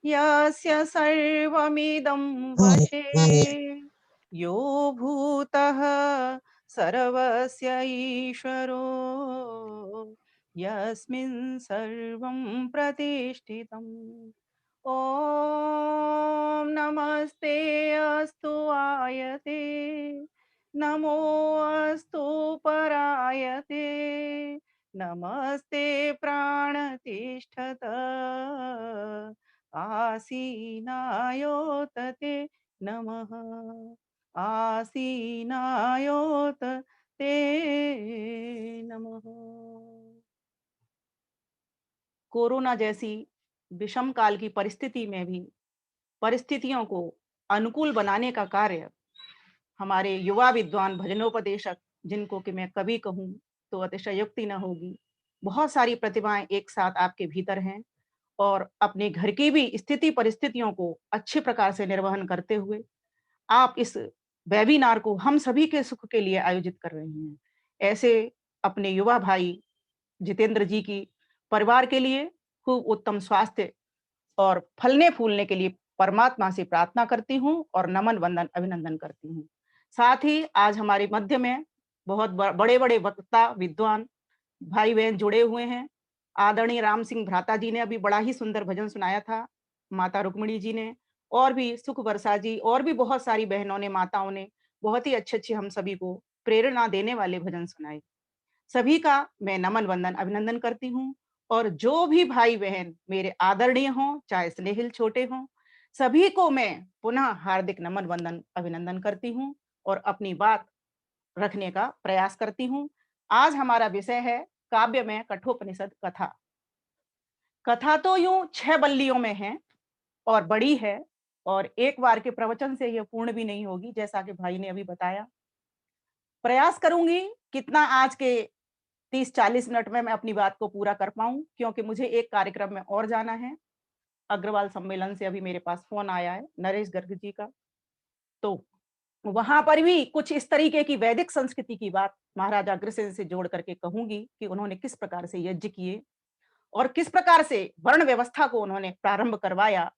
यस्य सर्वमिदं वशे यो भूतः सर्वस्य ईश्वरो यस्मिन् सर्वं प्रतिष्ठितम्। ॐ नमस्ते अस्तु आयते नमो अस्तु परायते नमस्ते प्राणतिष्ठत आसीनायोत ते नमः आसीनायोत ते नमः। कोरोना जैसी विषम काल की परिस्थिति में भी परिस्थितियों को अनुकूल बनाने का कार्य हमारे युवा विद्वान भजनोपदेशक, जिनको कि मैं कवि कहूँ तो अतिशयोक्ति न होगी, बहुत सारी प्रतिभाएं एक साथ आपके भीतर हैं और अपने घर की भी स्थिति परिस्थितियों को अच्छे प्रकार से निर्वहन करते हुए आप इस वेबिनार को हम सभी के सुख के लिए आयोजित कर रहे हैं। ऐसे अपने युवा भाई जितेंद्र जी की परिवार के लिए खूब उत्तम स्वास्थ्य और फलने फूलने के लिए परमात्मा से प्रार्थना करती हूँ और नमन वंदन अभिनंदन करती हूँ। साथ ही आज हमारे मध्य में बहुत बड़े बड़े वक्ता विद्वान भाई बहन जुड़े हुए हैं। आदरणीय राम सिंह भ्राता जी ने अभी बड़ा ही सुंदर भजन सुनाया था, माता रुक्मिणी जी ने, और भी सुख वर्षा जी, और भी बहुत सारी बहनों ने, माताओं ने बहुत ही अच्छे अच्छे हम सभी को प्रेरणा देने वाले भजन सुनाए। सभी का मैं नमन वंदन अभिनंदन करती हूँ और जो भी भाई बहन मेरे आदरणीय हों चाहे स्नेहिल छोटे हों, सभी को मैं पुनः हार्दिक नमन वंदन अभिनंदन करती हूँ और अपनी बात रखने का प्रयास करती हूँ। आज हमारा विषय है काव्य में कठोपनिषद कथा। कथा तो यूं 6 बल्लियों में है और बड़ी है और एक बार के प्रवचन से यह पूर्ण भी नहीं होगी, जैसा कि भाई ने अभी बताया। प्रयास करूंगी कितना आज के 30-40 मिनट में मैं अपनी बात को पूरा कर पाऊं, क्योंकि मुझे एक कार्यक्रम में और जाना है। अग्रवाल सम्मेलन से अभी मेरे पास फोन आया है नरेश गर्ग जी का, तो वहां पर भी कुछ इस तरीके की वैदिक संस्कृति की बात महाराजा अग्रसेन से जोड़ करके कहूंगी कि उन्होंने किस प्रकार से यज्ञ किए और किस प्रकार से वर्ण व्यवस्था को उन्होंने प्रारंभ करवाया,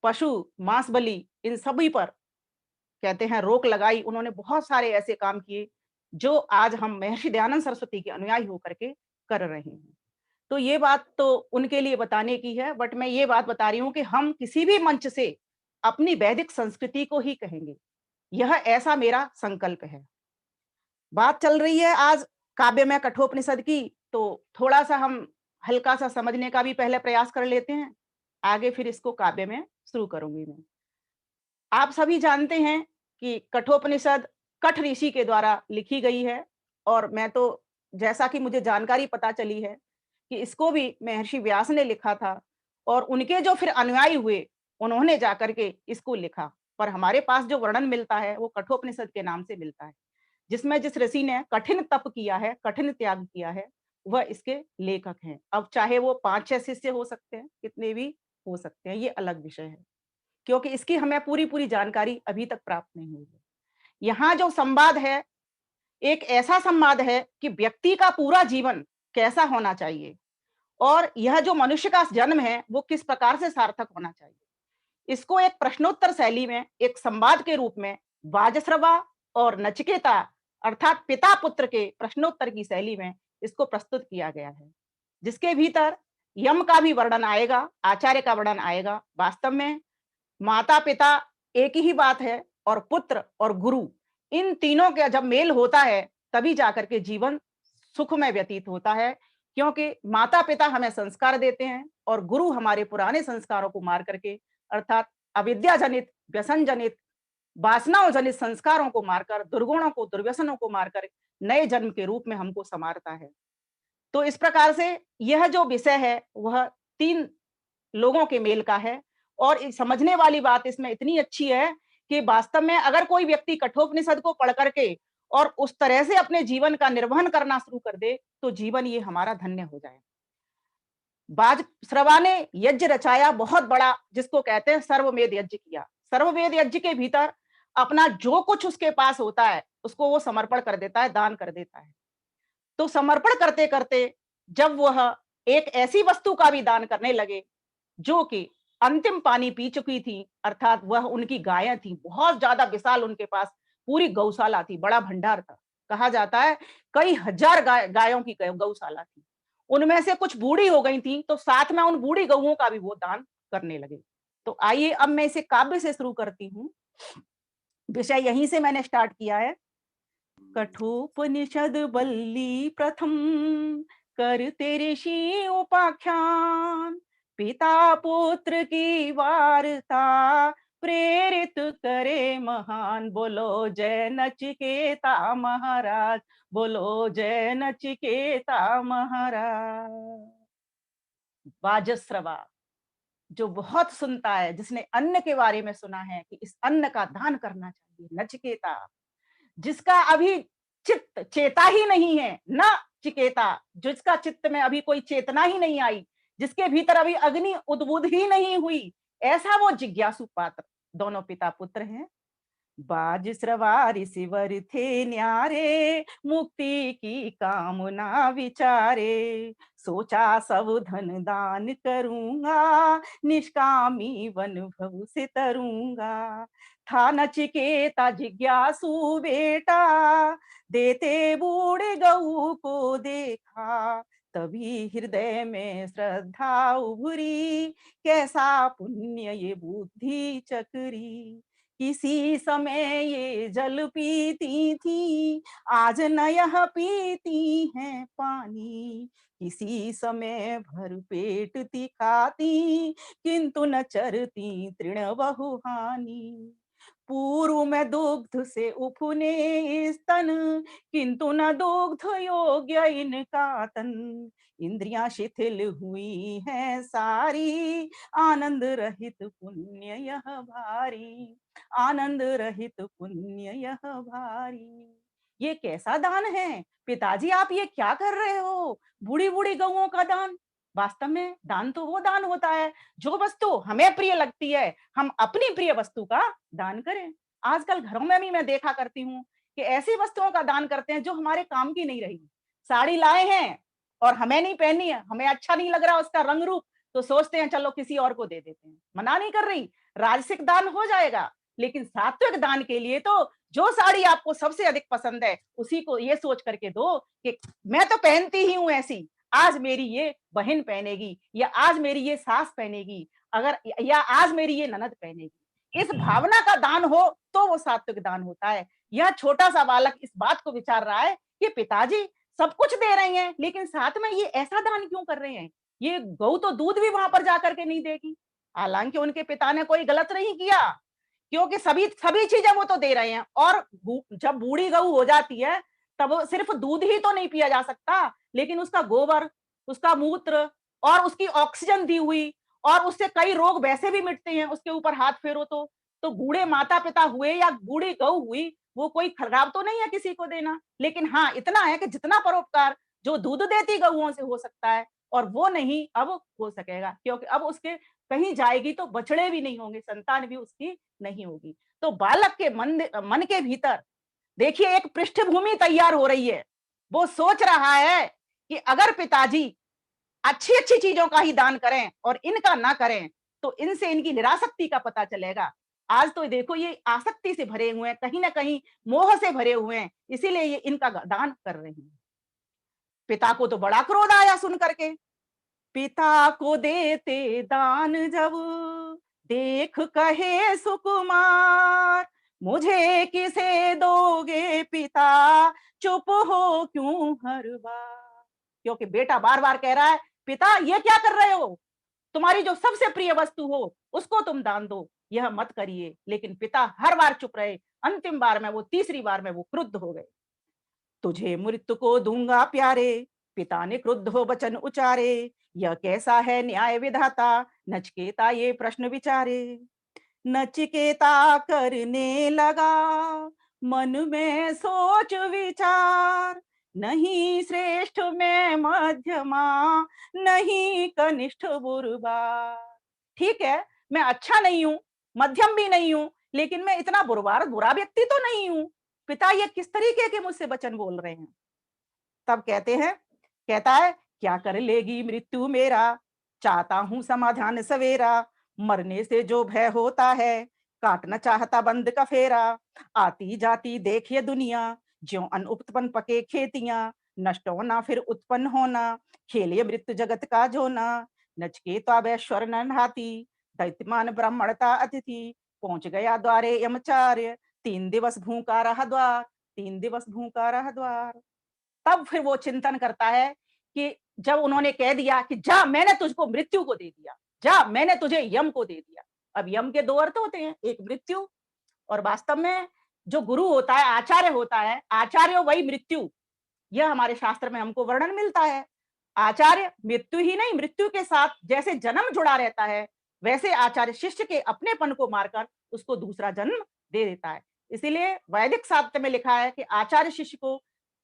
पशु मांस बलि इन सभी पर कहते हैं रोक लगाई। उन्होंने बहुत सारे ऐसे काम किए जो आज हम महर्षि दयानंद सरस्वती के अनुयायी होकर के कर रहे हैं। तो ये बात तो उनके लिए बताने की है, बट मैं ये बात बता रही हूं कि हम किसी भी मंच से अपनी वैदिक संस्कृति को ही कहेंगे, यह ऐसा मेरा संकल्प है। बात चल रही है आज काव्य में कठोपनिषद की, तो थोड़ा सा हम हल्का सा समझने का भी पहले प्रयास कर लेते हैं, आगे फिर इसको काव्य में शुरू करूंगी मैं। आप सभी जानते हैं कि कठोपनिषद कठ ऋषि के द्वारा लिखी गई है और मैं तो जैसा कि मुझे जानकारी पता चली है कि इसको भी महर्षि व्यास ने लिखा था और उनके जो फिर अनुयायी हुए उन्होंने जाकर के इसको लिखा। पर हमारे पास जो वर्णन मिलता है वो कठोपनिषद के नाम से मिलता है, जिसमें जिस ऋषि ने कठिन तप किया है, कठिन त्याग किया है, वह इसके लेखक हैं। अब चाहे वो 5-6 शिष्य हो सकते हैं, कितने भी हो सकते हैं, ये अलग विषय है, क्योंकि इसकी हमें पूरी पूरी जानकारी अभी तक प्राप्त नहीं हुई है। यहाँ जो संवाद है एक ऐसा संवाद है कि व्यक्ति का पूरा जीवन कैसा होना चाहिए और यह जो मनुष्य का जन्म है वो किस प्रकार से सार्थक होना चाहिए, इसको एक प्रश्नोत्तर शैली में एक संवाद के रूप में वाजश्रवा और नचिकेता अर्थात पिता पुत्र के प्रश्नोत्तर की शैली में इसको प्रस्तुत किया गया है, जिसके भीतर यम का भी वर्णन आएगा, आचार्य का वर्णन आएगा। वास्तव में माता पिता एक ही बात है और पुत्र और गुरु इन तीनों का जब मेल होता है तभी जाकर के जीवन सुख में व्यतीत होता है, क्योंकि माता पिता हमें संस्कार देते हैं और गुरु हमारे पुराने संस्कारों को मार करके अर्थात अविद्या जनित व्यसन जनित वासनाओं जनित संस्कारों को मारकर दुर्गुणों को दुर्व्यसनों को मारकर नए जन्म के रूप में हमको संवारता है। तो इस प्रकार से यह जो विषय है वह 3 लोगों के मेल का है और समझने वाली बात इसमें इतनी अच्छी है कि वास्तव में अगर कोई व्यक्ति कठोपनिषद को पढ़ करके और उस तरह से अपने जीवन का निर्वहन करना शुरू कर दे तो जीवन ये हमारा धन्य हो जाए। बाजश्रवा ने यज्ञ रचाया बहुत बड़ा, जिसको कहते हैं सर्वमेध यज्ञ किया। सर्ववेद यज्ञ के भीतर अपना जो कुछ उसके पास होता है उसको वो समर्पण कर देता है, दान कर देता है। तो समर्पण करते करते जब वह एक ऐसी वस्तु का भी दान करने लगे जो कि अंतिम पानी पी चुकी थी, अर्थात वह उनकी गायें थी, बहुत ज्यादा विशाल उनके पास पूरी गौशाला थी, बड़ा भंडार था। कहा जाता है कई हजार गायों की गौशाला थी। उनमें से कुछ बूढ़ी हो गई थी, तो साथ में उन बूढ़ी गऊओं का भी वो दान करने लगे। तो आइए अब मैं इसे काव्य से शुरू करती हूँ। विषय यहीं से मैंने स्टार्ट किया है। कठोपनिषद बल्ली प्रथम करते ऋषि उपाख्यान, पिता पुत्र की वार्ता प्रेरित करे महान। बोलो जय नचिकेता महाराज, बोलो जय नचिकेता महाराज। वाजस्रवा जो बहुत सुनता है, जिसने अन्न के बारे में सुना है कि इस अन्न का दान करना चाहिए, नचिकेता जिसका अभी चित्त चेता ही नहीं है, ना चिकेता जिसका चित्त में अभी कोई चेतना ही नहीं आई, जिसके भीतर अभी अग्नि उद्बुद्ध ही नहीं हुई, ऐसा वो जिज्ञासु पात्र। दोनों पिता पुत्र हैं। बाज श्रवारि सिवर थे न्यारे, मुक्ति की कामना विचारे। सोचा सब धन दान करूंगा, निष्कामी वन भव से तरूंगा। था नचिकेता जिज्ञासु बेटा, देते बूढ़े गऊ को देखा। तभी हृदय में श्रद्धा उभरी, कैसा पुण्य ये बुद्धि चक्री। किसी समय ये जल पीती थी, आज न यह पीती हैं पानी। किसी समय भर पेट ती खाती, किंतु न चरती तृण बहुहानि। पूर्व में दुग्ध से उफुने स्तन, किंतु न दुग्ध योग्य इनका तन। इंद्रियां शिथिल हुई हैं सारी, आनंद रहित पुण्य यह भारी। आनंद रहित पुण्य यह भारी। ये कैसा दान है पिताजी, आप ये क्या कर रहे हो? बूढ़ी बूढ़ी गऊओं का दान। वास्तव में दान तो वो दान होता है जो वस्तु हमें प्रिय लगती है, हम अपनी प्रिय वस्तु का दान करें। आजकल घरों में भी मैं देखा करती हूँ कि ऐसी वस्तुओं का दान करते हैं जो हमारे काम की नहीं रही। साड़ी लाए हैं और हमें नहीं पहननी है, हमें अच्छा नहीं लग रहा उसका रंग रूप, तो सोचते हैं चलो किसी और को दे देते हैं। मना नहीं कर रही, राजसिक दान हो जाएगा, लेकिन सात्विक दान के लिए तो जो साड़ी आपको सबसे अधिक पसंद है उसी को ये सोच करके दो कि मैं तो पहनती ही हूं ऐसी, आज मेरी ये बहन पहनेगी, या आज मेरी ये सास पहनेगी, अगर या आज मेरी ये ननद पहनेगी। इस भावना का दान हो तो वो सात्विक दान होता है। यह छोटा सा बालक इस बात को विचार रहा है कि पिताजी सब कुछ दे रहे हैं, लेकिन साथ में ये ऐसा दान क्यों कर रहे हैं? ये गऊ तो दूध भी वहां पर जाकर के नहीं देगी। हालांकि उनके पिता ने कोई गलत नहीं किया, क्योंकि सभी सभी चीजें वो तो दे रहे हैं। और जब बूढ़ी गऊ हो जाती है तब सिर्फ दूध ही तो नहीं पिया जा सकता, लेकिन उसका गोबर, उसका मूत्र और उसकी ऑक्सीजन दी हुई, और उससे कई रोग वैसे भी मिटते हैं उसके ऊपर हाथ फेरो तो बूढ़े माता पिता हुए या बूढ़ी गऊ हुई, वो कोई खराब तो नहीं है किसी को देना। लेकिन हाँ इतना है कि जितना परोपकार जो दूध देती गऊओं से हो सकता है, और वो नहीं अब हो सकेगा, क्योंकि अब उसके कहीं जाएगी तो बछड़े भी नहीं होंगे, संतान भी उसकी नहीं होगी। तो बालक के मन के भीतर देखिए एक पृष्ठभूमि तैयार हो रही है। वो सोच रहा है कि अगर पिताजी अच्छी अच्छी चीजों का ही दान करें और इनका ना करें, तो इनसे इनकी निरासक्ति का पता चलेगा। आज तो देखो ये आसक्ति से भरे हुए हैं, कहीं ना कहीं मोह से भरे हुए हैं, इसीलिए ये इनका दान कर रहे हैं। पिता को तो बड़ा क्रोध आया सुन करके। पिता को देते दान जब, देख कहे सुकुमार। मुझे किसे दोगे पिता, चुप हो क्यों हर बार। क्योंकि बेटा बार बार कह रहा है पिता ये क्या कर रहे हो, तुम्हारी जो सबसे प्रिय वस्तु हो उसको तुम दान दो, यह मत करिए। लेकिन पिता हर बार चुप रहे। अंतिम बार में वो तीसरी बार में वो क्रुद्ध हो गए। तुझे मृत्यु को दूंगा प्यारे, पिता ने क्रुद्ध हो वचन उचारे। यह कैसा है न्याय विधाता, नचिकेता ये प्रश्न विचारे। नचिकेता करने लगा मन में सोच विचार। नहीं श्रेष्ठ में मध्यमा, नहीं कनिष्ठ बुरबा। ठीक है, मैं अच्छा नहीं हूं, मध्यम भी नहीं हूं, लेकिन मैं इतना बुरा व्यक्ति तो नहीं हूं। पिता ये किस तरीके के मुझसे वचन बोल रहे हैं? तब कहता है क्या कर लेगी मृत्यु मेरा, चाहता हूं समाधान सवेरा। मरने से जो भय होता है, काटना चाहता बंद का फेरा। आती जाती देखिए दुनिया, ज्यों अनुत्पन्न पके खेतियां। नष्ट होना फिर उत्पन्न होना, खेलिए मृत्यु जगत का जोना। नचकेता वैश्वर नहाती, दैत्यमान ब्राह्मणता अतिथि। पहुंच गया द्वारे यमचार्य, 3 दिवस भूखा रहा द्वार। 3 दिवस भूखा रहा द्वार। तब फिर वो चिंतन करता है कि जब उन्होंने कह दिया कि जा, मैंने तुझको मृत्यु को दे दिया, जा, मैंने तुझे यम को दे दिया। अब यम के दो अर्थ होते हैं, एक मृत्यु, और वास्तव में जो गुरु होता है, आचार्य होता है, आचार्य वही मृत्यु। यह हमारे शास्त्र में हमको वर्णन मिलता है। आचार्य मृत्यु ही नहीं, मृत्यु के साथ जैसे जन्म जुड़ा रहता है, वैसे आचार्य शिष्य के अपनेपन को मारकर उसको दूसरा जन्म दे देता है। इसीलिए वैदिक साहित्य में लिखा है कि आचार्य शिष्य को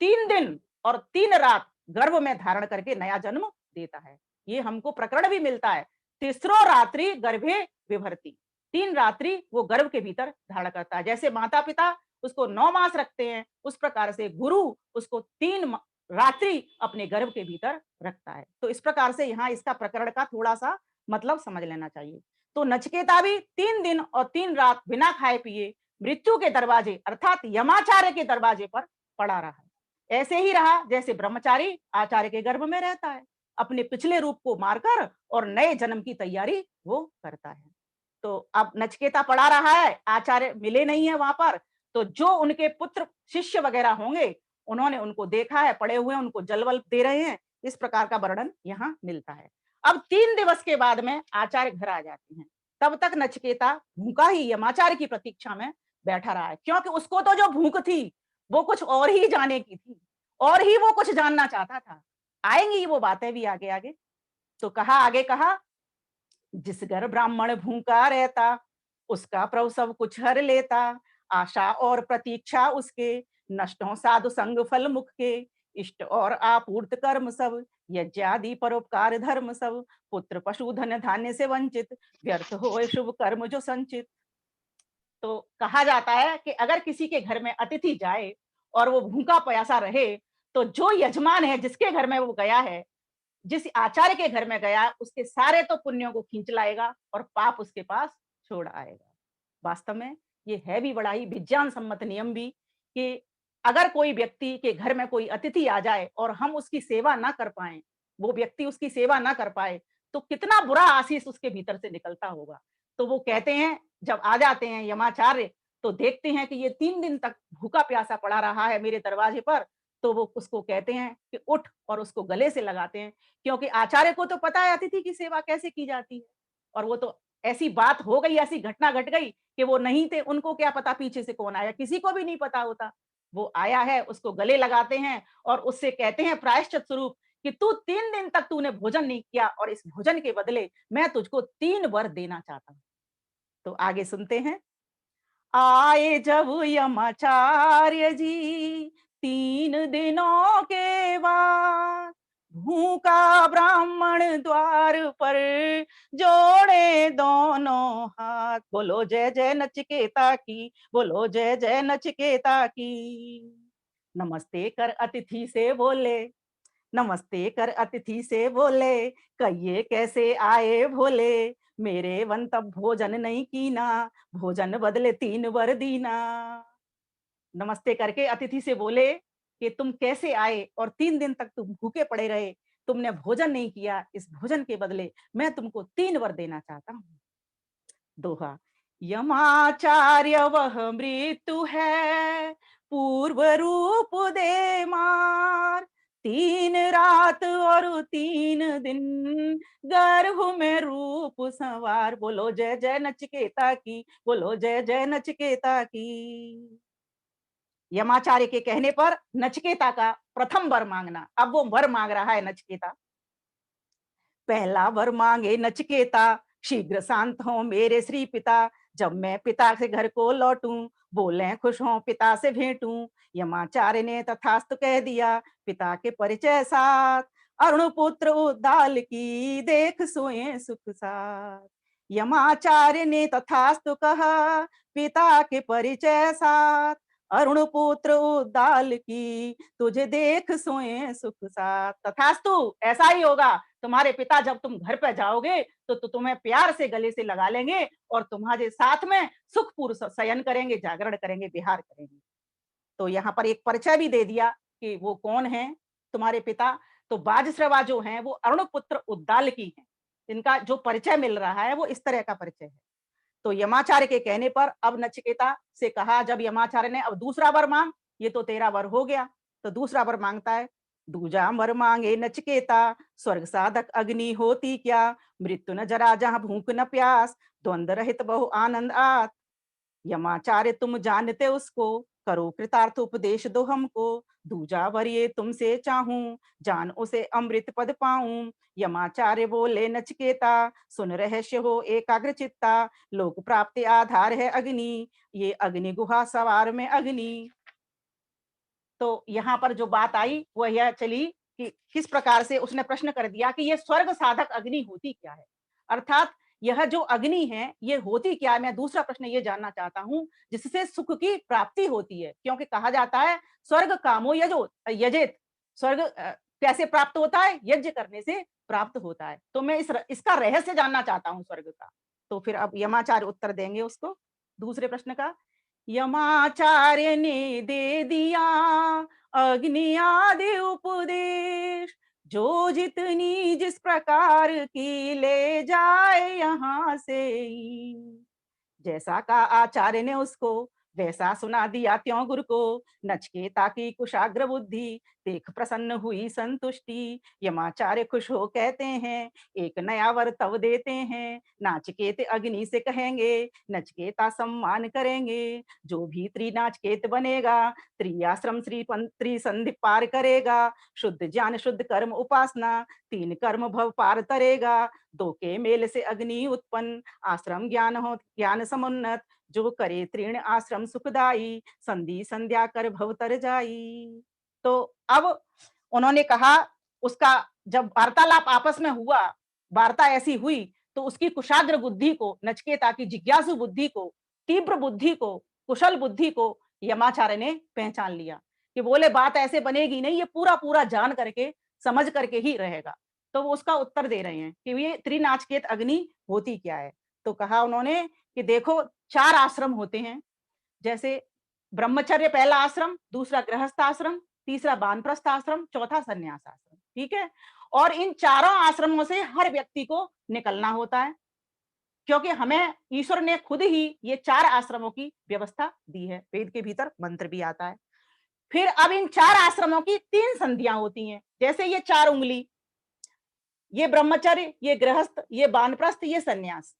3 दिन और 3 रात गर्भ में धारण करके नया जन्म देता है। ये हमको प्रकरण भी मिलता है, तीसरो रात्रि गर्भे विभर्ती। 3 रात्रि वो गर्भ के भीतर धारण करता है। जैसे माता पिता उसको 9 मास रखते हैं, उस प्रकार से गुरु उसको 3 रात्रि अपने गर्भ के भीतर रखता है। तो इस प्रकार से यहाँ इसका प्रकरण का थोड़ा सा मतलब समझ लेना चाहिए। तो नचिकेता भी 3 दिन और 3 रात बिना खाए पिए मृत्यु के दरवाजे अर्थात यमाचार्य के दरवाजे पर पड़ा रहा। ऐसे ही रहा जैसे ब्रह्मचारी आचार्य के गर्भ में रहता है, अपने पिछले रूप को मारकर और नए जन्म की तैयारी वो करता है। तो अब नचिकेता पड़ा रहा है, आचार्य मिले नहीं है वहां पर, तो जो उनके पुत्र शिष्य वगैरह होंगे, उन्होंने उनको देखा है पड़े हुए, उनको जल वल दे रहे हैं। इस प्रकार का वर्णन यहाँ मिलता है। अब 3 दिवस के बाद में आचार्य घर आ जाते हैं। तब तक नचिकेता भूखा ही यमाचार्य की प्रतीक्षा में बैठा रहा है, क्योंकि उसको तो जो भूख थी वो कुछ और ही जाने की थी, और ही वो कुछ जानना चाहता था। आएंगी वो बातें भी आगे आगे। तो कहा, आगे कहा, जिस घर ब्राह्मण भूखा रहता, उसका प्रभु सब कुछ हर लेता। आशा और प्रतीक्षा उसके, नष्टों साधु संग फल मुख के। इष्ट और आपूर्त कर्म सब, यज्ञादि परोपकार धर्म सब। पुत्र पशु धन धान्य से वंचित, व्यर्थ होए शुभ कर्म जो संचित। तो कहा जाता है कि अगर किसी के घर में अतिथि जाए और वो भूखा प्यासा रहे, तो जो यजमान है जिसके घर में वो गया है, जिस आचार्य के घर में गया, उसके सारे तो पुण्यों को खींच लाएगा और पाप उसके पास छोड़ आएगा। वास्तव में ये है भी बड़ा ही विज्ञान सम्मत नियम भी, कि अगर कोई व्यक्ति के घर में कोई अतिथि आ जाए और हम उसकी सेवा ना कर पाए, वो व्यक्ति उसकी सेवा ना कर पाए, तो कितना बुरा आशीष उसके भीतर से निकलता होगा। तो वो कहते हैं, जब आ जाते हैं यमाचार्य, तो देखते हैं कि ये 3 दिन तक भूखा प्यासा पड़ा रहा है मेरे दरवाजे पर, तो वो उसको कहते हैं कि उठ, और उसको गले से लगाते हैं, क्योंकि आचार्य को तो पता है अतिथि की सेवा कैसे की जाती है। और वो तो ऐसी बात हो गई, ऐसी घटना घट गई कि वो नहीं थे, उनको क्या पता पीछे से कौन आया, किसी को भी नहीं पता होता। वो आया है, उसको गले लगाते हैं और उससे कहते हैं प्रायश्चित स्वरूप कि तू 3 दिन तक तूने भोजन नहीं किया, और इस भोजन के बदले मैं तुझको 3 वर देना चाहता हूँ। तो आगे सुनते हैं। आए जब यमाचार्य जी 3 दिनों के बाद, भूखा ब्राह्मण द्वार पर जोड़े दोनों हाथ। बोलो जय जय नचिकेता की, बोलो जय जय नचिकेता की। नमस्ते कर अतिथि से बोले, नमस्ते कर अतिथि से बोले, कहिए कैसे आए भोले। मेरे वन तब भोजन नहीं कीना, भोजन बदले 3 वर दीना। नमस्ते करके अतिथि से बोले कि तुम कैसे आए और 3 दिन तक तुम भूखे पड़े रहे, तुमने भोजन नहीं किया, इस भोजन के बदले मैं तुमको 3 वर देना चाहता हूँ। दोहा, यमाचार्य वह मृत्यु है, पूर्व रूप दे मार। 3 रात और 3 दिन, गर्भ में रूप संवार। बोलो जय जय नचिकेता की, बोलो जय जय नचिकेता की। यमाचार्य के कहने पर नचिकेता का प्रथम वर मांगना। अब वो वर मांग रहा है नचिकेता। पहला वर मांगे नचिकेता, शीघ्र शांत हो मेरे श्री पिता। जब मैं पिता से घर को लौटूं, बोले खुश हो पिता से भेंटूं। यमाचार्य ने तथास्तु कह दिया, पिता के परिचय साथ। अरुण पुत्र उद्दाल की, देख सोए सुख साथ। यमाचार्य ने तथास्तु कहा, पिता के परिचय साथ। अरुण पुत्र उद्दाल की, तुझे देख सोए सुख साथ। तथास्तु, ऐसा ही होगा। तुम्हारे पिता जब तुम घर पे जाओगे तो तुम्हें प्यार से गले से लगा लेंगे और तुम्हारे साथ में सुखपूर्व शयन करेंगे, जागरण करेंगे, विहार करेंगे। तो यहाँ पर एक परिचय भी दे दिया कि वो कौन है तुम्हारे पिता। तो बाजश्रवा जो हैं वो अरुण पुत्र उद्दाल की हैं। इनका जो परिचय मिल रहा है वो इस तरह का परिचय है। तो यमाचार्य के कहने पर अब नचिकेता से कहा, जब यमाचार्य ने अब दूसरा वर मांग, ये तो तेरा वर हो गया, तो दूसरा वर मांगता है। दूजा वर मांगे नचिकेता, स्वर्ग साधक अग्नि होती क्या, मृत्यु न जरा जहां भूख न प्यास, द्वंद्व रहित बहु आनंद आत। यमाचार्य तुम जानते उसको, करो कृतार्थ उपदेश दो हमको, दूजा वर ये तुमसे चाहूं, जान उसे अमृत पद पाऊं। यमाचार्य बोले नचिकेता, सुन रहस्य हो एकाग्र चित्ता, लोक प्राप्ति आधार है अग्नि, ये अग्नि गुहा सवार में अग्नि। तो यहाँ पर जो बात आई वह यह चली कि किस प्रकार से उसने प्रश्न कर दिया कि ये स्वर्ग साधक अग्नि होती क्या है, अर्थात यह जो अग्नि है ये होती क्या है। मैं दूसरा प्रश्न ये जानना चाहता हूं जिससे सुख की प्राप्ति होती है, क्योंकि कहा जाता है स्वर्ग कामो यजो यजेत, स्वर्ग कैसे प्राप्त होता है, यज्ञ करने से प्राप्त होता है। तो मैं इसका रहस्य जानना चाहता हूं स्वर्ग का। तो फिर अब यमाचार्य उत्तर देंगे उसको दूसरे प्रश्न का। यमाचार्य ने दे दिया अग्नि आदि उपदेश, जो जितनी जिस प्रकार की ले जाए यहाँ से ही। जैसा का आचार्य ने उसको वैसा सुना दिया त्यों गुरु को, नचकेता की कुशाग्र बुद्धि देख प्रसन्न हुई संतुष्टि। यमाचार्य खुश हो कहते हैं, एक नया वर तब देते हैं, नाचकेत अग्नि से कहेंगे, नचकेता सम्मान करेंगे। जो भी त्रिनाचकेत बनेगा, त्रियाश्रम श्री त्रिसंधि पार करेगा, शुद्ध ज्ञान शुद्ध कर्म उपासना, तीन कर्म भव पार तरेगा। दो के मेल से अग्नि उत्पन्न, आश्रम ज्ञान हो ज्ञान समुन्नत, जो करे तृण आश्रम सुखदाई, संधि संध्या कर भव तर जाई। तो अब उन्होंने कहा, उसका जब वार्तालाप आपस में हुआ, वार्ता ऐसी हुई तो उसकी कुशाग्र बुद्धि को, नचिकेता की जिज्ञासु बुद्धि को, तीव्र बुद्धि को, कुशल बुद्धि को यमाचार्य ने पहचान लिया कि बोले बात ऐसे बनेगी नहीं, ये पूरा पूरा जान करके समझ करके ही रहेगा। तो वो उसका उत्तर दे रहे हैं कि ये त्रिनाचकेत अग्नि होती क्या है। तो कहा उन्होंने कि देखो, चार आश्रम होते हैं, जैसे ब्रह्मचर्य पहला आश्रम, दूसरा गृहस्थ आश्रम, तीसरा वानप्रस्थ आश्रम, चौथा संन्यास आश्रम, ठीक है। और इन चारों आश्रमों से हर व्यक्ति को निकलना होता है, क्योंकि हमें ईश्वर ने खुद ही ये चार आश्रमों की व्यवस्था दी है। वेद के भीतर मंत्र भी आता है। फिर अब इन चार आश्रमों की तीन संधियां होती हैं, जैसे ये चार उंगली, ये ब्रह्मचर्य, ये गृहस्थ, ये वानप्रस्थ, ये संन्यास।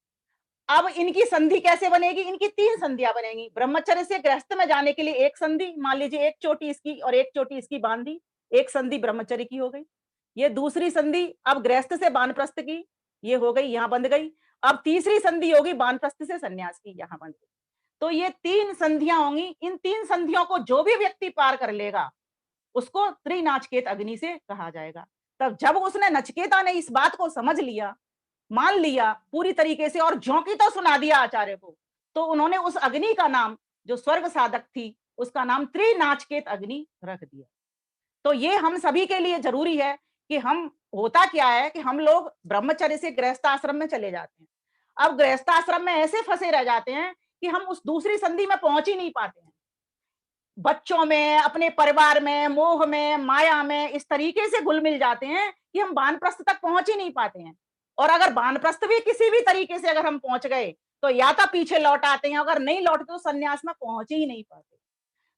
अब इनकी संधि कैसे बनेगी, इनकी तीन संधियां बनेगी। ब्रह्मचर्य से गृहस्थ में जाने के लिए एक संधि, मान लीजिए एक चोटी इसकी और एक चोटी इसकी बांधी, एक संधि ब्रह्मचर्य की हो गई। ये दूसरी संधि अब गृहस्थ से वानप्रस्थ की, ये हो गई, यहां बंध गई। अब तीसरी संधि होगी वानप्रस्थ से संन्यास की, यहां बंध गई। तो ये तीन संधियां होंगी। इन तीन संधियों को जो भी व्यक्ति पार कर लेगा उसको त्रिनाचकेत अग्नि से कहा जाएगा। तब जब उसने, नचिकेता ने इस बात को समझ लिया, मान लिया पूरी तरीके से और ज्यों की तो सुना दिया आचार्य को, तो उन्होंने उस अग्नि का नाम, जो स्वर्ग साधक थी, उसका नाम त्रिनाचकेत अग्नि रख दिया। तो ये हम सभी के लिए जरूरी है कि हम, होता क्या है कि हम लोग ब्रह्मचर्य से गृहस्थ आश्रम में चले जाते हैं। अब गृहस्थ आश्रम में ऐसे फंसे रह जाते हैं कि हम उस दूसरी संधि में पहुंच ही नहीं पाते हैं। बच्चों में, अपने परिवार में, मोह में, माया में इस तरीके से घुल मिल जाते हैं कि हम वानप्रस्थ तक पहुंच ही नहीं पाते हैं। और अगर वानप्रस्थ भी किसी भी तरीके से अगर हम पहुंच गए तो या तो पीछे लौट आते हैं, अगर नहीं लौटते तो संन्यास में पहुंच ही नहीं पाते।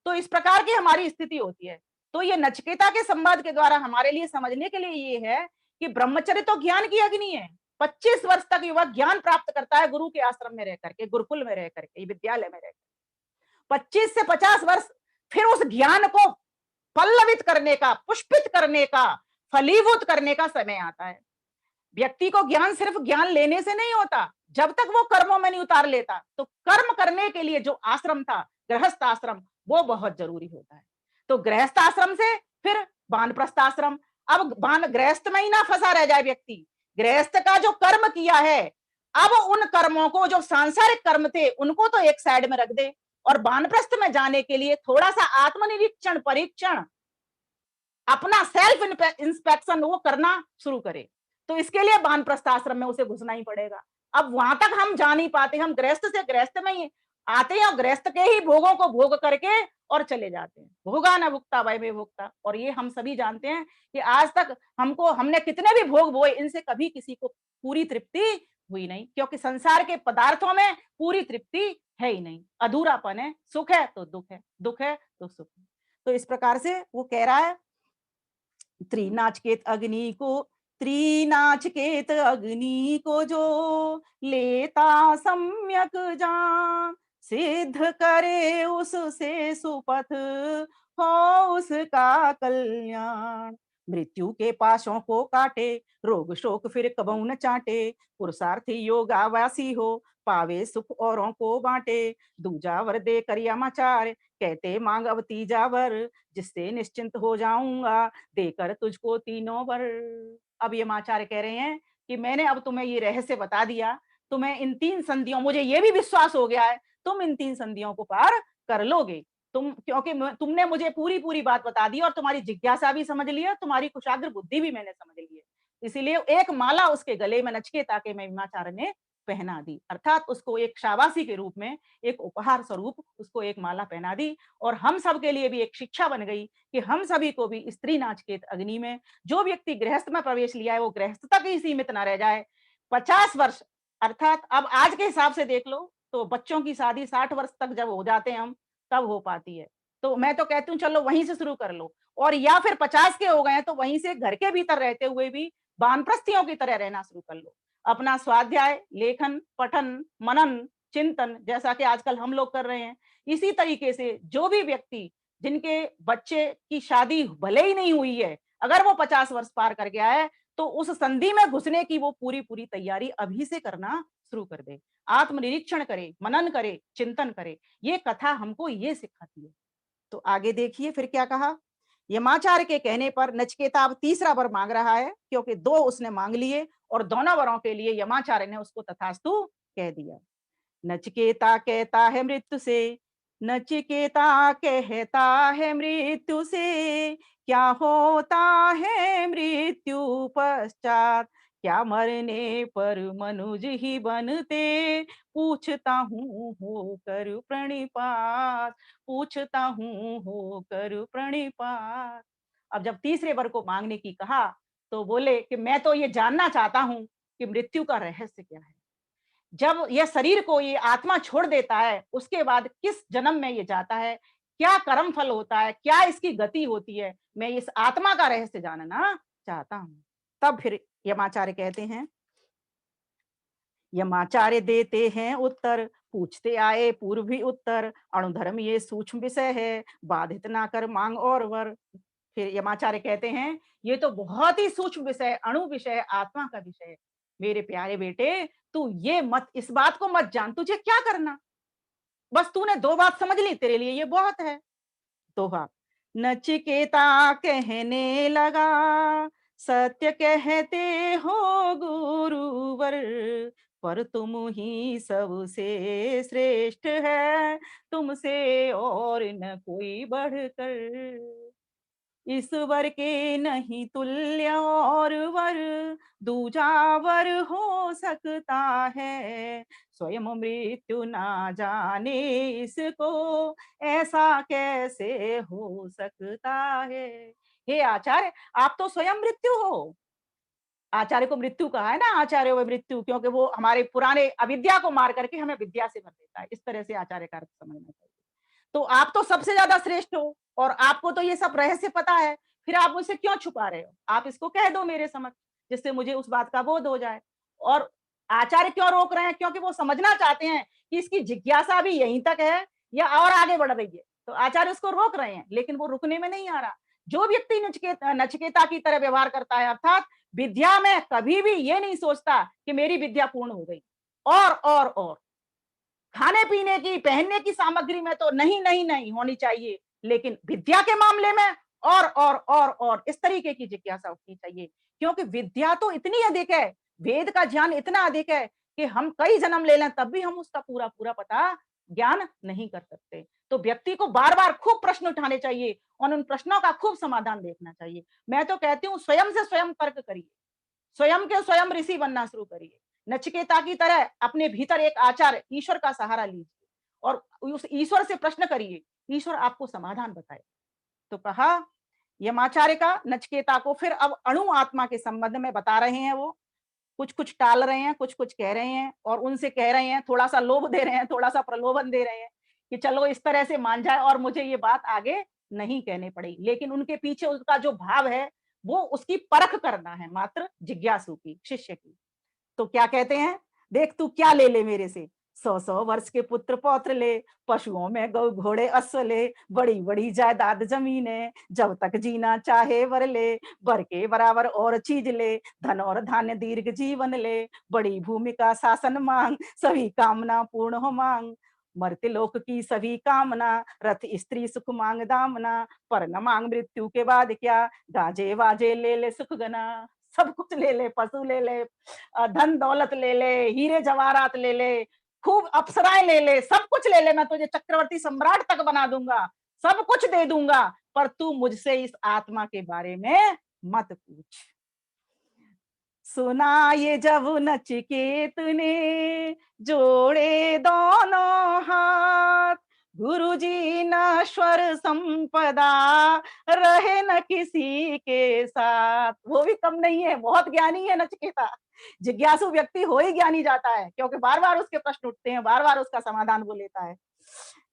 तो इस प्रकार की हमारी स्थिति होती है। तो ये नचिकेता के संवाद के द्वारा हमारे लिए समझने के लिए ये है कि ब्रह्मचर्य तो ज्ञान की अग्नि है। 25 वर्ष तक युवक ज्ञान प्राप्त करता है गुरु के आश्रम में रह करके, गुरुकुल में रह करके, विद्यालय में रह, 25 से 50 वर्ष फिर उस ज्ञान को पल्लवित करने का, पुष्पित करने का, फलीभूत करने का समय आता है। व्यक्ति को ज्ञान सिर्फ ज्ञान लेने से नहीं होता, जब तक वो कर्मों में नहीं उतार लेता। तो कर्म करने के लिए जो आश्रम था, गृहस्थ आश्रम, वो बहुत जरूरी होता है। तो गृहस्थ आश्रम से फिर वानप्रस्थ आश्रम। अब गृहस्थ में ही ना फंसा रह जाए व्यक्ति, गृहस्थ का जो कर्म किया है, अब उन कर्मों को, जो सांसारिक कर्म थे, उनको तो एक साइड में रख दे, और वानप्रस्थ में जाने के लिए थोड़ा सा आत्मनिरीक्षण परीक्षण, अपना सेल्फ इंस्पेक्शन वो करना शुरू करे। तो इसके लिए वानप्रस्थ आश्रम में उसे घुसना ही पड़ेगा। अब वहां तक हम जा नहीं पाते, हम गृहस्थ से गृहस्थ में ही आते हैं और गृहस्थ के ही भोगों को भोग करके और चले जाते हैं। भोगा न भुक्ता वै में भुक्ता। और ये हम सभी जानते हैं कि आज तक हमने कितने भी भोग बोए, इनसे कभी किसी को पूरी तृप्ति हुई नहीं, क्योंकि संसार के पदार्थों में पूरी तृप्ति है ही नहीं, अधूरापन है। सुख है तो दुख है, दुख है तो सुख है। तो इस प्रकार से वो कह रहा है, त्रिनाचिकेत अग्नि को, त्रिनाचिकेत अग्नि को जो लेता सम्यक जान, सिद्ध करे उससे सुपथ हो उसका कल्याण। मृत्यु के पाशों को काटे, रोग शोक फिर कबहू न चाटे, पुरुषार्थी योगावासी हो, पावे सुख औरों को बांटे। दूजा वर दे कर यमाचार, कहते मांग अब तीजा वर, जिससे निश्चिंत हो जाऊंगा देकर तुझको तीनों वर। अब यमाचार्य कह रहे हैं कि मैंने अब तुम्हें ये रहस्य बता दिया, तुम्हें इन 3 संधियों, मुझे ये भी विश्वास हो गया है तुम इन 3 संधियों को पार कर लोगे। तुम, क्योंकि तुमने मुझे पूरी पूरी बात बता दी और तुम्हारी जिज्ञासा भी समझ ली है, तुम्हारी कुशाग्र बुद्धि भी मैंने समझ ली है। इसीलिए एक माला उसके गले में नचिकेता के में यमाचार्य ने पहना दी, अर्थात उसको एक शाबाशी के रूप में, एक उपहार स्वरूप उसको एक माला पहना दी। और हम सब के लिए भी एक शिक्षा बन गई कि हम सभी को भी स्त्री नाचिकेत अग्नि में, जो व्यक्ति गृहस्थ में प्रवेश लिया है वो गृहस्थ तक ही सीमित ना रह जाए। 50 वर्ष, अर्थात अब आज के हिसाब से देख लो तो बच्चों की शादी 60 वर्ष तक जब हो जाते हैं हम, तब हो पाती है। तो मैं तो कहती हूँ चलो वहीं से शुरू कर लो, और या फिर 50 के हो गए हैं तो वहीं से घर के भीतर रहते हुए भी वानप्रस्थियों की तरह रहना शुरू कर लो। अपना स्वाध्याय, लेखन, पठन, मनन, चिंतन, जैसा कि आजकल हम लोग कर रहे हैं, इसी तरीके से जो भी व्यक्ति जिनके बच्चे की शादी भले ही नहीं हुई है, अगर वो 50 वर्ष पार कर गया है तो उस संधि में घुसने की वो पूरी पूरी तैयारी अभी से करना शुरू कर दे। आत्मनिरीक्षण करे, मनन करे, चिंतन करे। ये कथा हमको ये सिखाती है। तो आगे देखिए फिर क्या कहा। यमाचार्य के कहने पर नचिकेता अब तीसरा वर मांग रहा है, क्योंकि 2 उसने मांग लिए और दोनों वरों के लिए यमाचार्य ने उसको तथास्तु कह दिया। नचिकेता कहता है मृत्यु से, नचिकेता कहता है मृत्यु से, क्या होता है मृत्यु पश्चात, क्या मरने पर मनुज ही बनते, पूछता हूँ होकर प्रणिपात, पूछता हूँ होकर प्रणिपात। अब जब तीसरे वर को मांगने की कहा तो बोले कि मैं तो ये जानना चाहता हूँ कि मृत्यु का रहस्य क्या है। जब यह शरीर को ये आत्मा छोड़ देता है उसके बाद किस जन्म में ये जाता है, क्या कर्म फल होता है, क्या इसकी गति होती है, मैं इस आत्मा का रहस्य जानना चाहता हूँ। तब फिर यमाचार्य कहते हैं, यमाचार्य देते हैं उत्तर, पूछते आए पूर्व भी उत्तर, अणुधर्म ये सूक्ष्म विषय है, बाधित ना कर मांग और वर। फिर यमाचार्य कहते हैं ये तो बहुत ही सूक्ष्म विषय, अणु विषय, आत्मा का विषय है। मेरे प्यारे बेटे, तू ये मत, इस बात को मत जान, तुझे क्या करना, बस तूने 2 बात समझ ली, तेरे लिए ये बहुत है। दोहा, नचिकेता कहने लगा, सत्य कहते हो गुरुवर, पर तुम ही सबसे श्रेष्ठ है, तुमसे और न कोई बढ़कर, ईश्वर के नहीं तुल्य और वर, दूजा वर हो सकता है, स्वयं मृत्यु ना जाने इसको, ऐसा कैसे हो सकता है। हे आचार्य, आप तो स्वयं मृत्यु हो। आचार्य को मृत्यु कहा है ना, आचार्य व मृत्यु, क्योंकि वो हमारे पुराने अविद्या को मार करके हमें विद्या से भर देता है। इस तरह से आचार्य का अर्थ समझना चाहिए। तो आप तो सबसे ज्यादा श्रेष्ठ हो और आपको तो ये सब रहस्य पता है, फिर आप मुझसे क्यों छुपा रहे हो, आप इसको कह दो मेरे समक्ष, जिससे मुझे उस बात का बोध हो जाए। और आचार्य क्यों रोक रहे हैं, क्योंकि वो समझना चाहते हैं कि इसकी जिज्ञासा भी यहीं तक है या और आगे बढ़ रही है। तो आचार्य उसको रोक रहे हैं, लेकिन वो रुकने में नहीं आ रहा। जो व्यक्ति नचिकेता की तरह व्यवहार करता है, अर्थात विद्या में कभी भी ये नहीं सोचता कि मेरी विद्या पूर्ण हो गई, और खाने पीने की, पहनने की सामग्री में तो नहीं नहीं नहीं होनी चाहिए, लेकिन विद्या के मामले में और इस तरीके की जिज्ञासा उठनी चाहिए। क्योंकि विद्या तो इतनी अधिक है, वेद का ज्ञान इतना अधिक है कि हम कई जन्म ले लें तब भी हम उसका पूरा पूरा पता ज्ञान नहीं कर सकते। तो व्यक्ति को बार-बार खूब प्रश्न उठाने चाहिए और उन प्रश्नों का खूब समाधान देखना चाहिए। मैं तो कहती हूँ स्वयं से स्वयं तर्क करिए, स्वयं के स्वयं ऋषि बनना शुरू करिए। नचिकेता की तरह अपने भीतर एक आचार्य ईश्वर का सहारा लीजिए और उस ईश्वर से प्रश्न करिए, ईश्वर आपको समाधान बताए। तो कहा यमाचार्य का नचिकेता को फिर अब अणु आत्मा के संबंध में बता रहे हैं वो। कुछ-कुछ टाल रहे हैं, कुछ-कुछ कह रहे हैं और उनसे कह रहे हैं, थोड़ा-सा लोभ दे रहे हैं, थोड़ा-सा प्रलोभन दे रहे हैं कि चलो इस तरह से मान जाए और मुझे ये बात आगे नहीं कहनी पड़ेगी। लेकिन उनके पीछे उसका जो भाव है, वो उसकी परख करना है मात्र जिज्ञासु की, शिष्य की। तो क्या कहते हैं, देख तू क्या ले ले मेरे से, 100-100 वर्ष के पुत्र पौत्र ले, पशुओं में गौ घोड़े अश्व ले, बड़ी बड़ी जायदाद जमीनें, जब तक जीना चाहे वर ले, वर के बराबर और चीज ले, धन और धान्य दीर्घ जीवन ले, बड़ी भूमि का शासन मांग, सभी कामना पूर्ण हो मांग। मर्त्य लोक की सभी कामना, रथ स्त्री सुख मांग दामना, पर न मांग मृत्यु के बाद क्या, गाजे वाजे ले ले सुख गना। सब कुछ ले ले, पशु ले ले, धन दौलत ले ले, हीरे जवाहरात ले ले, खूब अप्सराएं ले ले, सब कुछ ले ले, मैं तुझे चक्रवर्ती सम्राट तक बना दूंगा, सब कुछ दे दूंगा, पर तू मुझसे इस आत्मा के बारे में मत पूछ। सुना ये जब नचिकेत ने जोड़े दोनों हाथ, गुरुजी नश्वर संपदा रहे न किसी के साथ। वो भी कम नहीं है, बहुत ज्ञानी है नचिकेता। जिज्ञासु व्यक्ति हो ही ज्ञानी जाता है क्योंकि बार बार उसके प्रश्न उठते हैं, बार बार उसका समाधान वो लेता है।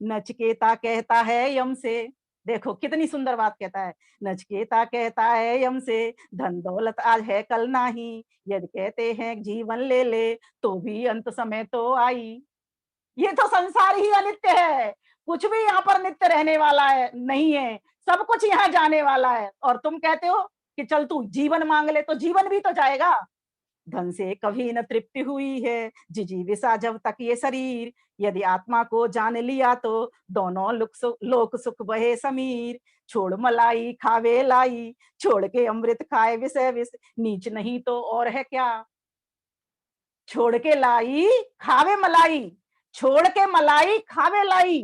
नचिकेता कहता है यम से, देखो कितनी सुंदर बात कहता है। नचिकेता कहता है यम से, धन दौलत आज है कल नाही, यदि कहते हैं जीवन ले ले तो भी अंत समय तो आई। ये तो संसार ही अनित्य है, कुछ भी यहाँ पर नित्य रहने वाला है नहीं है, सब कुछ यहाँ जाने वाला है। और तुम कहते हो कि चल तू जीवन मांग ले, तो जीवन भी तो जाएगा। धन से कभी न तृप्ति हुई है, जिजीविषा जब तक ये शरीर, यदि आत्मा को जान लिया तो दोनों लोक सुख बहे समीर। छोड़ मलाई खावे लाई, छोड़ के अमृत खाए विषय विष, नीच नहीं तो और है क्या। छोड़ के लाई खावे मलाई, छोड़ के मलाई खावे लाई,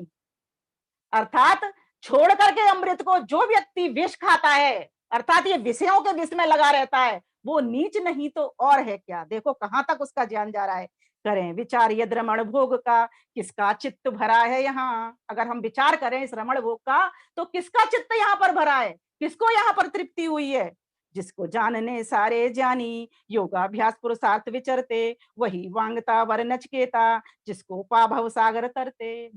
अर्थात छोड़ करके अमृत को जो व्यक्ति विष खाता है, अर्थात ये विषयों के विष में लगा रहता है, वो नीच नहीं तो और है क्या। देखो कहां तक उसका ज्ञान जा रहा है। करें विचार यद रमण भोग का, किसका चित्त भरा है यहाँ। अगर हम विचार करें इस रमण भोग का, तो किसका चित्त यहाँ पर भरा है, किसको यहाँ पर तृप्ति हुई है। जिसको जानने सारे ज्ञानी, योगाभ्यास पुरुषार्थ विचरते, वही वांगता वर नचकेता, जिसको पा भव सागर तरते।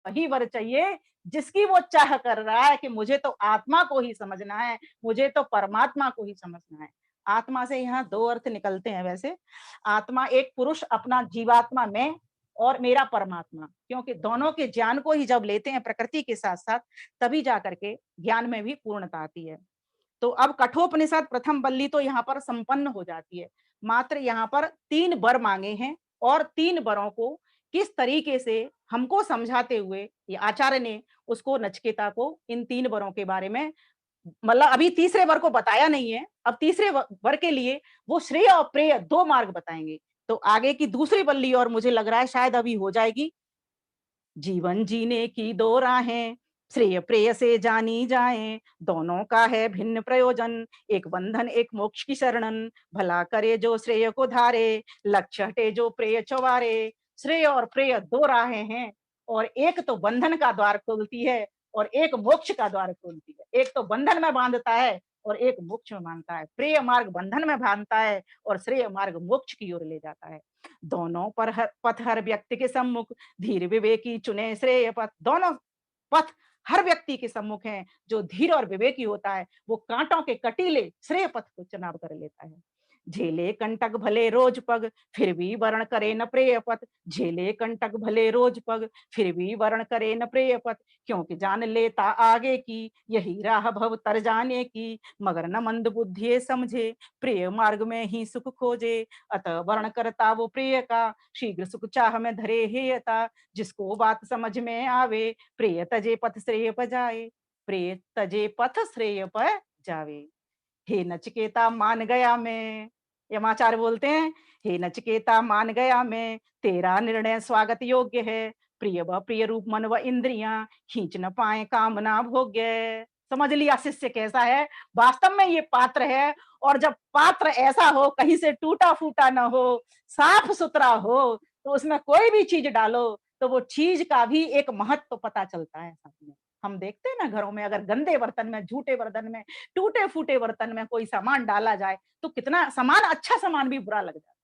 वही वर चाहिए जिसकी वो चाह कर रहा है कि मुझे तो आत्मा को ही समझना है, मुझे तो परमात्मा को ही समझना है। आत्मा से यहाँ दो अर्थ निकलते हैं वैसे। आत्मा एक पुरुष अपना जीवात्मा में, और मेरा परमात्मा, क्योंकि दोनों के ज्ञान को ही जब लेते हैं प्रकृति के साथ साथ, तभी जाकर के ज्ञान में भी पूर्णता आती है। तो अब कठोपनिषद प्रथम बल्ली तो यहाँ पर संपन्न हो जाती है। मात्र यहाँ पर 3 वर मांगे हैं और 3 वरों को किस तरीके से हमको समझाते हुए ये आचार्य ने उसको नचिकेता को इन 3 वरों के बारे में, मतलब अभी तीसरे वर को बताया नहीं है, अब तीसरे वर के लिए वो श्रेय और प्रेय 2 मार्ग बताएंगे। तो आगे की दूसरी बल्ली और मुझे लग रहा है शायद अभी हो जाएगी। जीवन जीने की 2 राहें, श्रेय प्रेय से जानी जाएं, दोनों का है भिन्न प्रयोजन, एक बंधन एक मोक्ष की शरणन, भला करे जो श्रेय को धारे, लक्ष्य हटे जो प्रेय चौबारे। श्रेय और प्रेय 2 राहें हैं, और एक तो बंधन का द्वार खोलती है और एक मोक्ष का द्वार खोलती है। एक तो बंधन में बांधता है और एक मोक्ष में बांधता है। प्रेय मार्ग बंधन में बांधता है और श्रेय मार्ग मोक्ष की ओर ले जाता है। दोनों पर पथ हर व्यक्ति के सम्मुख, धीर विवेकी चुने श्रेय पथ। दोनों पथ हर व्यक्ति के सम्मुख हैं। जो धीर और विवेकी होता है वो कांटों के कटीले श्रेय पथ को चुनाव कर लेता है। झेले कंटक भले रोज पग, फिर भी वर्ण करे न प्रेय पथ। झेले कंटक भले रोज पग, फिर भी वर्ण करे न प्रेय पथ। क्योंकि जान लेता आगे की, यही राह भव तर जाने की। मगर न मंद बुद्धि समझे, प्रिय मार्ग में ही सुख खोजे। अतः वर्ण करता वो प्रिय का, शीघ्र सुख चाह में धरे हेयता। जिसको बात समझ में आवे, प्रिय तजे पथ श्रेय पर जाए। प्रिय तजे पथ श्रेय पर जावे। हे नचिकेता मान गया मैं, यमाचार्य बोलते हैं, हे नचिकेता मान गया मैं, तेरा निर्णय स्वागत योग्य है। प्रिय व प्रिय रूप मन व इंद्रियां खींच न पाए कामना भोग्य। समझ लिया शिष्य कैसा है, वास्तव में ये पात्र है। और जब पात्र ऐसा हो, कहीं से टूटा फूटा ना हो, साफ सुथरा हो, तो उसमें कोई भी चीज डालो तो वो चीज का भी एक महत्व पता चलता है सामने। हम देखते हैं ना घरों में, अगर गंदे बर्तन में, झूठे बर्तन में, टूटे फूटे बर्तन में कोई सामान डाला जाए तो कितना सामान, अच्छा सामान भी बुरा लग जाता है।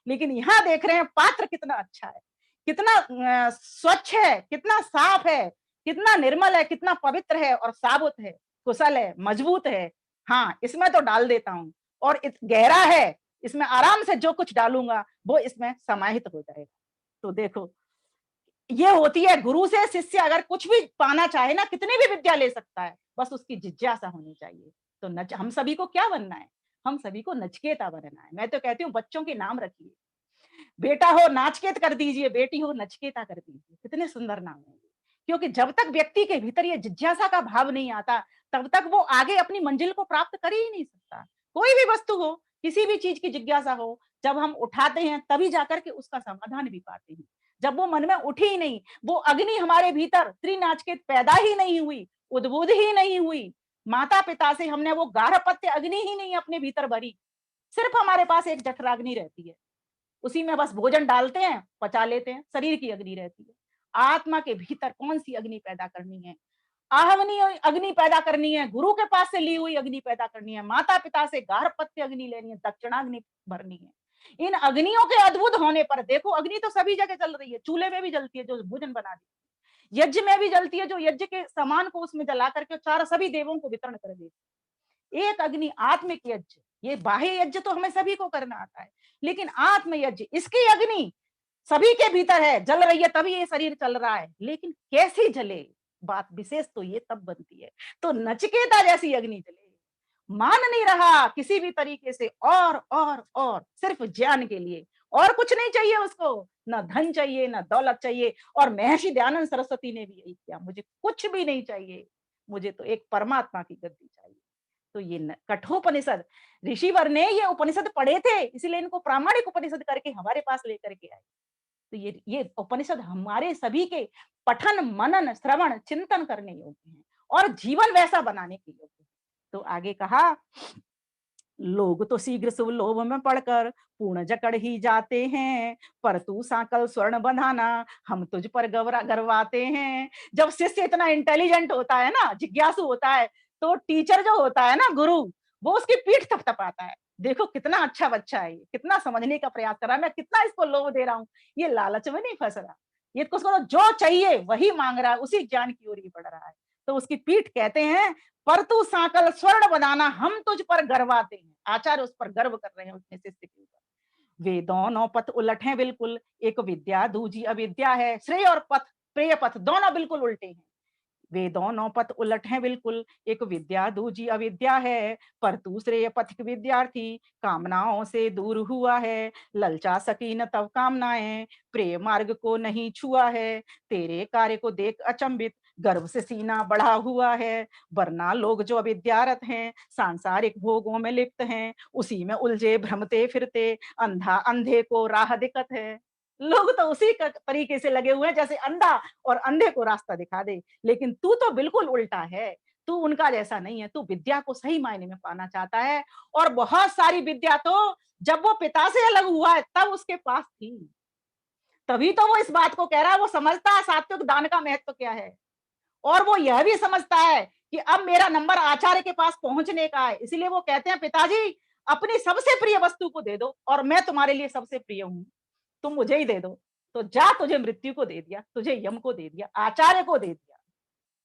लेकिन यहाँ देख रहे हैं पात्र कितना अच्छा है, कितना स्वच्छ है, कितना साफ है, कितना निर्मल है, कितना पवित्र है और साबुत है, कुशल है, मजबूत है। हाँ, इसमें तो डाल देता हूँ। और गहरा है, इसमें आराम से जो कुछ डालूंगा वो इसमें समाहित हो जाएगा। तो देखो, ये होती है गुरु से शिष्य अगर कुछ भी पाना चाहे ना, कितनी भी विद्या ले सकता है, बस उसकी जिज्ञासा होनी चाहिए। तो हम सभी को क्या बनना है? हम सभी को नचिकेता बनना है। मैं तो कहती हूँ बच्चों के नाम रखिए, बेटा हो नाचकेत कर दीजिए, बेटी हो नचिकेता कर दीजिए। कितने सुंदर नाम है। क्योंकि जब तक व्यक्ति के भीतर ये जिज्ञासा का भाव नहीं आता, तब तक वो आगे अपनी मंजिल को प्राप्त कर ही नहीं सकता। कोई भी वस्तु हो, किसी भी चीज की जिज्ञासा हो, जब हम उठाते हैं तभी जाकर के उसका समाधान भी पाते हैं। जब वो मन में उठी ही नहीं, वो अग्नि हमारे भीतर त्रिनाचकेत पैदा ही नहीं हुई, उद्बुद्ध ही नहीं हुई, माता पिता से हमने वो गार्हपत्य अग्नि ही नहीं अपने भीतर भरी, सिर्फ हमारे पास एक जठराग्नि रहती है, उसी में बस भोजन डालते हैं, पचा लेते हैं, शरीर की अग्नि रहती है। आत्मा के भीतर कौन सी अग्नि पैदा करनी है? आहवनी अग्नि पैदा करनी है, गुरु के पास से ली हुई अग्नि पैदा करनी है, माता पिता से गार्हपत्य अग्नि लेनी है, दक्षिणाग्नि भरनी है। इन अग्नियों के अद्भुत होने पर देखो, अग्नि तो सभी जगह चल रही है, चूल्हे में भी जलती है जो भोजन बना देती है, यज्ञ में भी जलती है जो यज्ञ के सामान को उसमें जला करके चार सभी देवों को वितरण कर देती है। एक अग्नि आत्मिक यज्ञ, ये बाह्य यज्ञ तो हमें सभी को करना आता है, लेकिन आत्म यज्ञ, इसकी अग्नि सभी के भीतर है, जल रही है तभी ये शरीर चल रहा है। लेकिन कैसी जले, बात विशेष तो ये तब बनती है, तो नचिकेता जैसी अग्नि जले। मान नहीं रहा किसी भी तरीके से, और सिर्फ ज्ञान के लिए, और कुछ नहीं चाहिए उसको, ना धन चाहिए, ना दौलत चाहिए। और महर्षि दयानंद सरस्वती ने भी यही किया, मुझे कुछ भी नहीं चाहिए, मुझे तो एक परमात्मा की गद्दी चाहिए। तो ये कठोपनिषद, ऋषिवर ने ये उपनिषद पढ़े थे, इसीलिए इनको प्रामाणिक उपनिषद करके हमारे पास लेकर के आए। तो ये उपनिषद हमारे सभी के पठन, मनन, श्रवण, चिंतन करने योग्य हैं और जीवन वैसा बनाने के योग्य है। तो आगे कहा, लोग तो शीघ्र शुभ लोभ में पड़कर पूर्ण जकड़ ही जाते हैं, पर तू सांकल स्वर्ण बंधाना हम तुझ पर गरवाते हैं। जब शिष्य इतना इंटेलिजेंट होता है ना, जिज्ञासु होता है, तो टीचर जो होता है ना, गुरु, वो उसकी पीठ थपथपाता है। देखो कितना अच्छा बच्चा है, ये कितना समझने का प्रयास कर रहा है, मैं कितना इसको लोभ दे रहा हूँ, ये लालच में नहीं फंस रहा, ये तो उसको जो चाहिए वही मांग रहा है, उसी ज्ञान की ओर ही बढ़ रहा है। तो उसकी पीठ कहते हैं, पर तू सांकल स्वर्ण बनाना हम तुझ पर गर्वाते हैं। आचार्य उस पर गर्व कर रहे हैं उसने शिष्य के ऊपर। वे दोनों पथ उलट हैं बिल्कुल, एक विद्या दूजी अविद्या है। श्रेय और पथ, प्रेय पथ दोनों बिल्कुल उल्टे हैं। वे दोनों पथ उलट हैं बिल्कुल, एक विद्या दूजी अविद्या है। पर तू श्रेय पथिक विद्यार्थी कामनाओं से दूर हुआ है, ललचा सकी न तब कामनाएं, प्रेम मार्ग को नहीं छुआ है। तेरे कार्य को देख अचंभित गर्व से सीना बढ़ा हुआ है, वरना लोग जो अविद्यारत हैं, सांसारिक भोगों में लिप्त हैं, उसी में उलझे भ्रमते फिरते, अंधा अंधे को राह दिक्कत है। लोग तो उसी तरीके से लगे हुए हैं जैसे अंधा और अंधे को रास्ता दिखा दे। लेकिन तू तो बिल्कुल उल्टा है, तू उनका जैसा नहीं है, तू विद्या को सही मायने में पाना चाहता है। और बहुत सारी विद्या तो जब वो पिता से अलग हुआ है तब उसके पास थी, तभी तो वो इस बात को कह रहा है। वो समझता है सात्विक दान का महत्व क्या है, और वो यह भी समझता है कि अब मेरा नंबर आचार्य के पास पहुंचने का है। इसीलिए वो कहते हैं, पिताजी अपनी सबसे प्रिय वस्तु को दे दो और मैं तुम्हारे लिए सबसे प्रिय हूं, तुम मुझे ही दे दो। तो जा, तुझे मृत्यु को दे दिया, तुझे यम को दे दिया, आचार्य को दे दिया,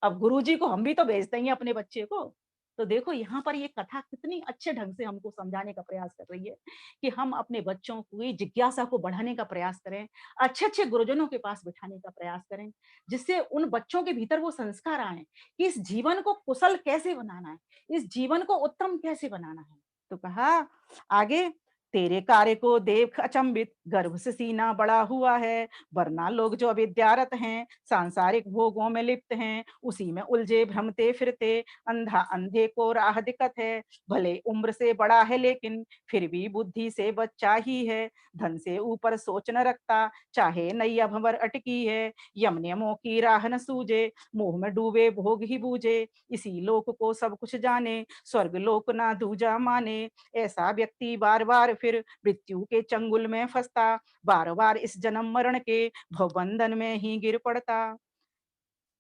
अब गुरुजी को हम भी तो भेजते हैं अपने बच्चे को। तो देखो यहाँ पर ये कथा कितनी अच्छे ढंग से हमको समझाने का प्रयास कर रही है कि हम अपने बच्चों की जिज्ञासा को बढ़ाने का प्रयास करें, अच्छे अच्छे गुरुजनों के पास बिठाने का प्रयास करें, जिससे उन बच्चों के भीतर वो संस्कार आए कि इस जीवन को कुशल कैसे बनाना है, इस जीवन को उत्तम कैसे बनाना है। तो कहा आगे, तेरे कार्य को देख अचंभित गर्भ से सीना बड़ा हुआ है। वरना लोग जो अविद्यारत हैं, सांसारिक भोगों में लिप्त हैं, उसी में उलझे भ्रमते फिरते, अंधा अंधे को राह दिक्कत है। भले उम्र से बड़ा है लेकिन फिर भी बुद्धि से बच्चा ही है। धन से ऊपर सोच न रखता, चाहे नैया भंवर अटकी है। यम नियमों की राह न सूझे, मोह में डूबे भोग ही बूझे। इसी लोक को सब कुछ जाने, स्वर्ग लोक ना दूजा माने। ऐसा व्यक्ति बार बार फिर मृत्यु के चंगुल में फंसता, बार बार इस जन्म मरण के भवबंधन में ही गिर पड़ता।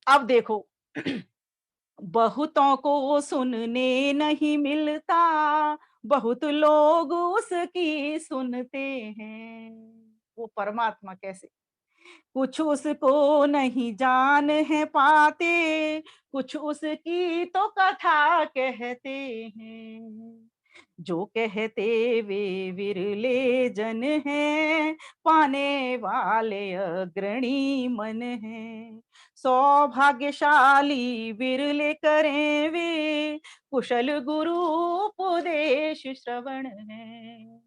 अब देखो, बहुतों को सुनने नहीं मिलता, बहुत लोग उसकी सुनते हैं। वो परमात्मा कैसे, कुछ उसको नहीं जान है पाते, कुछ उसकी तो कथा कहते हैं। जो कहते वे विरले जन हैं, पाने वाले अग्रणी मन हैं। सौभाग्यशाली विरले करें वे, कुशल गुरु उपदेश श्रवण है।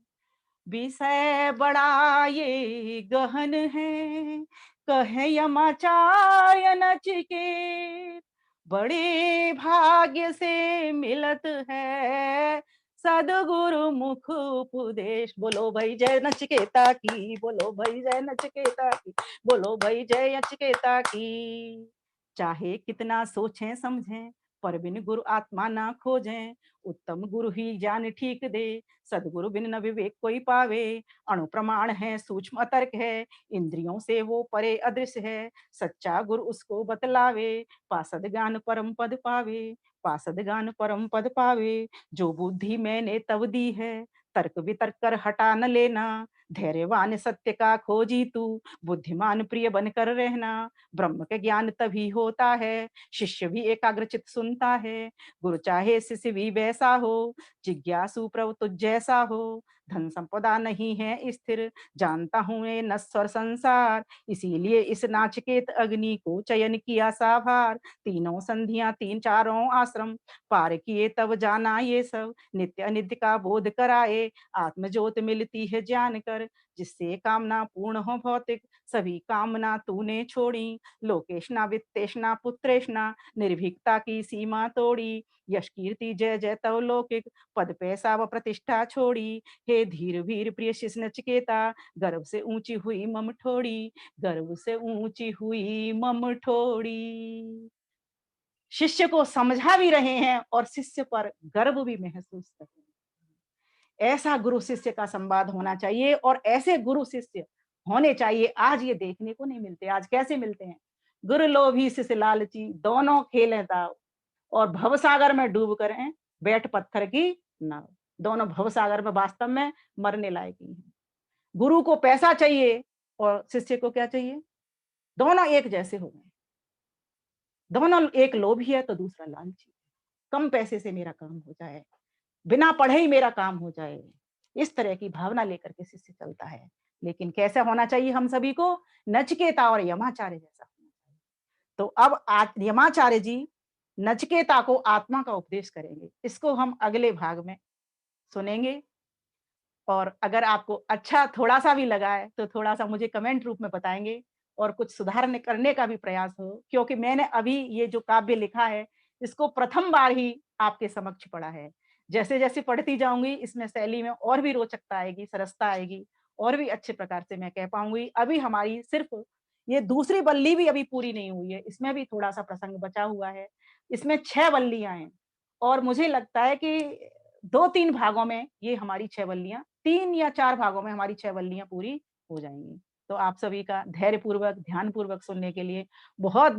विषय बड़ा ये गहन है, कहे यमाचार्य नचिकेत। बड़े भाग्य से मिलत है सदगुरु मुख उपदेश। बोलो भाई जय नचिकेता की, बोलो भाई जय नचिकेता की, बोलो भाई जय नचिकेता की। चाहे कितना सोचें समझें, पर बिन गुरु आत्मा ना खोजें। उत्तम गुरु ही ज्ञान ठीक दे, सदगुरु बिन न विवेक कोई पावे। अणु प्रमाण है, सूक्ष्म तर्क है, इंद्रियों से वो परे अदृश्य है। सच्चा गुरु उसको बतलावे, पासद ज्ञान परम पद पावे। पासद ज्ञान परम पद पावे। जो बुद्धि मैंने तब दी है, तर्क वितर्क कर हटा न लेना। धैर्यवान सत्य का खोजी तू, बुद्धिमान प्रिय बनकर रहना। ब्रह्म के ज्ञान तभी होता है, शिष्य भी एकाग्रचित सुनता है। गुरु चाहे शिष्य भी वैसा हो, जिज्ञासु प्रभु तुझ जैसा हो। धन संपदा नहीं है स्थिर, जानता हूं मैं नश्वर संसार। इसीलिए इस नाचिकेत अग्नि को चयन किया साभार। तीनों संधियां तीन चारों आश्रम पार किए तब जाना ये सब। नित्य अनित्य का बोध कराए, आत्मज्योत मिलती है जान कर। जिससे कामना पूर्ण हो भौतिक, सभी कामना तूने छोड़ी। लोकेशना वित्तेषणा पुत्रेषणा, निर्भीकता की सीमा तोड़ी। यश कीर्ति जय जय तव लौकिक, पद पैसा व प्रतिष्ठा छोड़ी। हे धीर वीर प्रिय शिष्य नचिकेता, गर्व से ऊंची हुई मम ठोड़ी, गर्व से ऊंची हुई मम ठोड़ी। शिष्य को समझा भी रहे हैं और शिष्य पर गर्व भी महसूस कर रहे हैं। ऐसा गुरु शिष्य का संवाद होना चाहिए और ऐसे गुरु शिष्य होने चाहिए। आज ये देखने को नहीं मिलते। आज कैसे मिलते हैं? गुरु लोभी शिष्य लालची, दोनों खेलें दाव, और भवसागर में डूब कर बैठ पत्थर की नाव। दोनों भवसागर में वास्तव में मरने लायक ही हैं। गुरु को पैसा चाहिए और शिष्य को क्या चाहिए? दोनों एक जैसे हो गए। दोनों, एक लोभी है तो दूसरा लालची। कम पैसे से मेरा काम हो जाए, बिना पढ़े ही मेरा काम हो जाए, इस तरह की भावना लेकर के शिष्य चलता है। लेकिन कैसा होना चाहिए हम सभी को? नचिकेता और यमाचार्य जैसा होना चाहिए। तो अब यमाचार्य जी नचिकेता को आत्मा का उपदेश करेंगे। इसको हम अगले भाग में सुनेंगे। और अगर आपको अच्छा थोड़ा-सा भी लगा है, तो थोड़ा-सा मुझे कमेंट रूप में बताएँगे और कुछ सुधारने करने का भी प्रयास हो, क्योंकि मैंने अभी ये जो काव्य लिखा है, इसको प्रथम बार ही आपके समक्ष पढ़ा है। जैसे-जैसे पढ़ती जाऊँगी, इसमें शैली में और भी रोचकता आएगी, सरसता आएगी, और भी अच्छे प्रकार से मैं कह पाऊँगी। अभी हमारी सिर्फ़ ये दूसरी वल्ली भी अभी पूरी नहीं हुई है, इसमें भी थोड़ा-सा प्रसंग बचा हुआ है। इसमें 6 वल्लियाँ हैं और मुझे लगता है कि 2-3 भागों में ये हमारी 6 वल्लियाँ, 3 या 4 भागों में हमारी 6 वल्लियाँ पूरी हो जाएँगी। तो आप सभी का धैर्यपूर्वक, ध्यानपूर्वक सुनने के लिए बहुत-बहुत